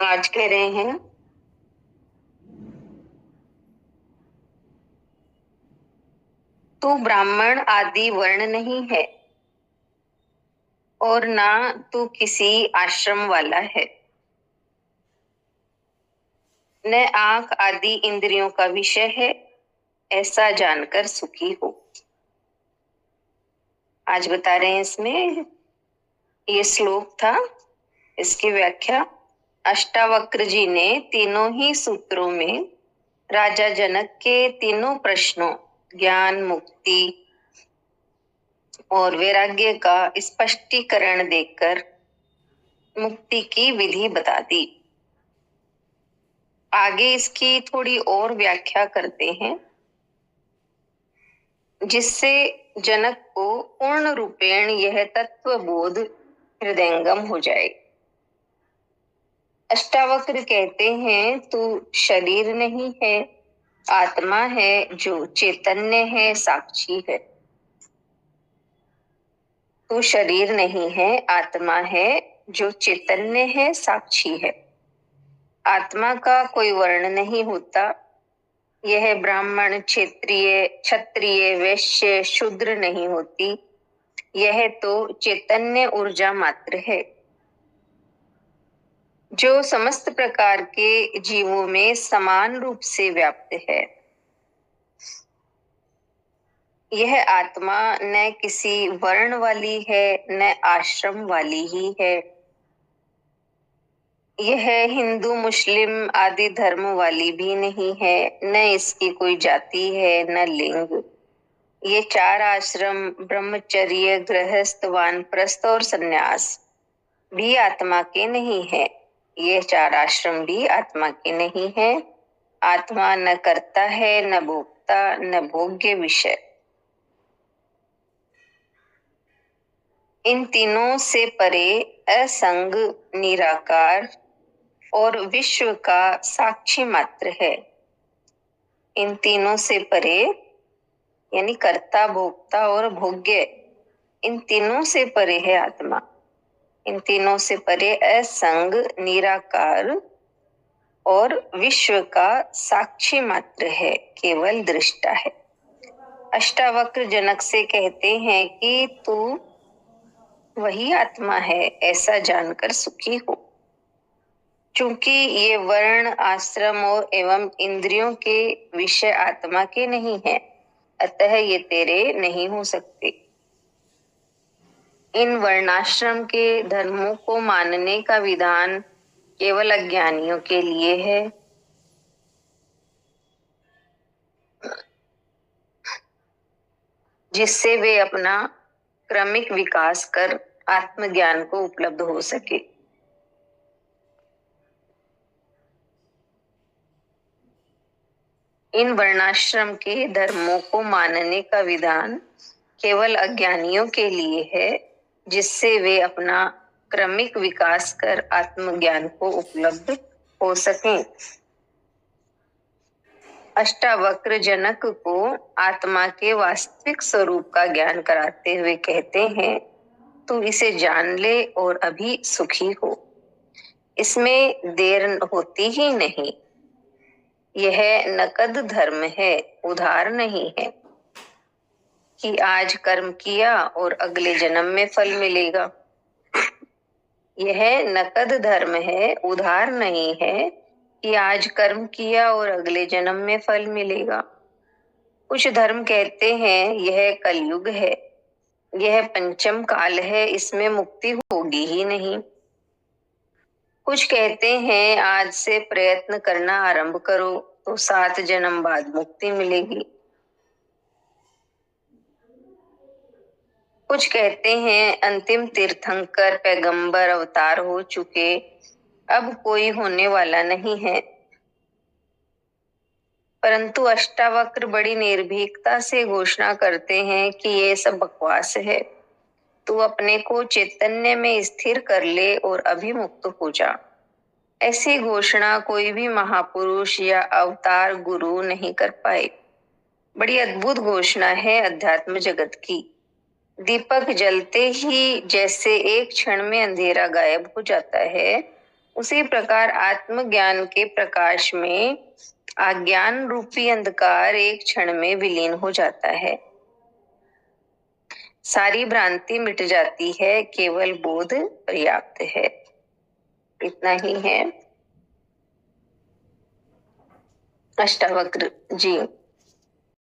आज कह रहे हैं तू ब्राह्मण आदि वर्ण नहीं है और ना तू किसी आश्रम वाला है, न आंख आदि इंद्रियों का विषय है, ऐसा जानकर सुखी हो। आज बता रहे हैं इसमें ये श्लोक था, इसकी व्याख्या अष्टावक्र जी ने तीनों ही सूत्रों में राजा जनक के तीनों प्रश्नों ज्ञान, मुक्ति और वैराग्य का स्पष्टीकरण देकर मुक्ति की विधि बता दी। आगे इसकी थोड़ी और व्याख्या करते हैं, जिससे जनक को पूर्ण रूपेण यह तत्व बोध हृदयंगम हो जाए। अष्टावक्र कहते हैं तू शरीर नहीं है, आत्मा है जो चैतन्य है, साक्षी है। तू शरीर नहीं है, आत्मा है जो चैतन्य है, साक्षी है। आत्मा का कोई वर्ण नहीं होता। यह ब्राह्मण, क्षेत्रीय, क्षत्रिय, वैश्य, शूद्र नहीं होती। यह तो चैतन्य ऊर्जा मात्र है जो समस्त प्रकार के जीवों में समान रूप से व्याप्त है। यह आत्मा न किसी वर्ण वाली है, न आश्रम वाली ही है। यह हिंदू, मुस्लिम आदि धर्म वाली भी नहीं है, न इसकी कोई जाति है, न लिंग। ये चार आश्रम ब्रह्मचर्य, गृहस्थ, वानप्रस्थ और सन्यास भी आत्मा के नहीं है। ये चार आश्रम भी आत्मा के नहीं है। आत्मा न करता है, न भोगता, न भोग्य विषय। इन तीनों से परे असंग, निराकार और विश्व का साक्षी मात्र है। इन तीनों से परे यानी कर्ता, भोक्ता और भोग्य, इन तीनों से परे है आत्मा। इन तीनों से परे असंग, निराकार और विश्व का साक्षी मात्र है, केवल दृष्टा है। अष्टावक्र जनक से कहते हैं कि तू वही आत्मा है, ऐसा जानकर सुखी हो। चूंकि ये वर्ण, आश्रम और एवं इंद्रियों के विषय आत्मा के नहीं है, अतः ये तेरे नहीं हो सकते। इन वर्णाश्रम के धर्मों को मानने का विधान केवल अज्ञानियों के लिए है। जिससे वे अपना क्रमिक विकास कर आत्मज्ञान को उपलब्ध हो सके। इन वर्णाश्रम के धर्मों को मानने का विधान केवल अज्ञानियों के लिए है, जिससे वे अपना क्रमिक विकास कर आत्मज्ञान को उपलब्ध हो सकें। अष्टावक्र जनक को आत्मा के वास्तविक स्वरूप का ज्ञान कराते हुए कहते हैं, तू इसे जान ले और अभी सुखी हो। इसमें देर होती ही नहीं। यह नकद धर्म है, उधार नहीं है कि आज कर्म किया और अगले जन्म में फल मिलेगा। यह नकद धर्म है, उधार नहीं है कि आज कर्म किया और अगले जन्म में फल मिलेगा। कुछ धर्म कहते हैं यह कलयुग है, यह पंचम काल है, इसमें मुक्ति होगी ही नहीं। कुछ कहते हैं आज से प्रयत्न करना आरंभ करो तो 7 जन्म बाद मुक्ति मिलेगी। कुछ कहते हैं अंतिम तीर्थंकर पैगंबर अवतार हो चुके, अब कोई होने वाला नहीं है। परंतु अष्टावक्र बड़ी निर्भीकता से घोषणा करते हैं कि ये सब बकवास है। तू अपने को चैतन्य में स्थिर कर ले और अभिमुक्त हो जा। ऐसी घोषणा कोई भी महापुरुष या अवतार गुरु नहीं कर पाए। बड़ी अद्भुत घोषणा है अध्यात्म जगत की। दीपक जलते ही जैसे एक क्षण में अंधेरा गायब हो जाता है, उसी प्रकार आत्मज्ञान के प्रकाश में अज्ञान रूपी अंधकार एक क्षण में विलीन हो जाता है। सारी भ्रांति मिट जाती है, केवल बोध पर्याप्त है। इतना ही है। अष्टावक्र जी।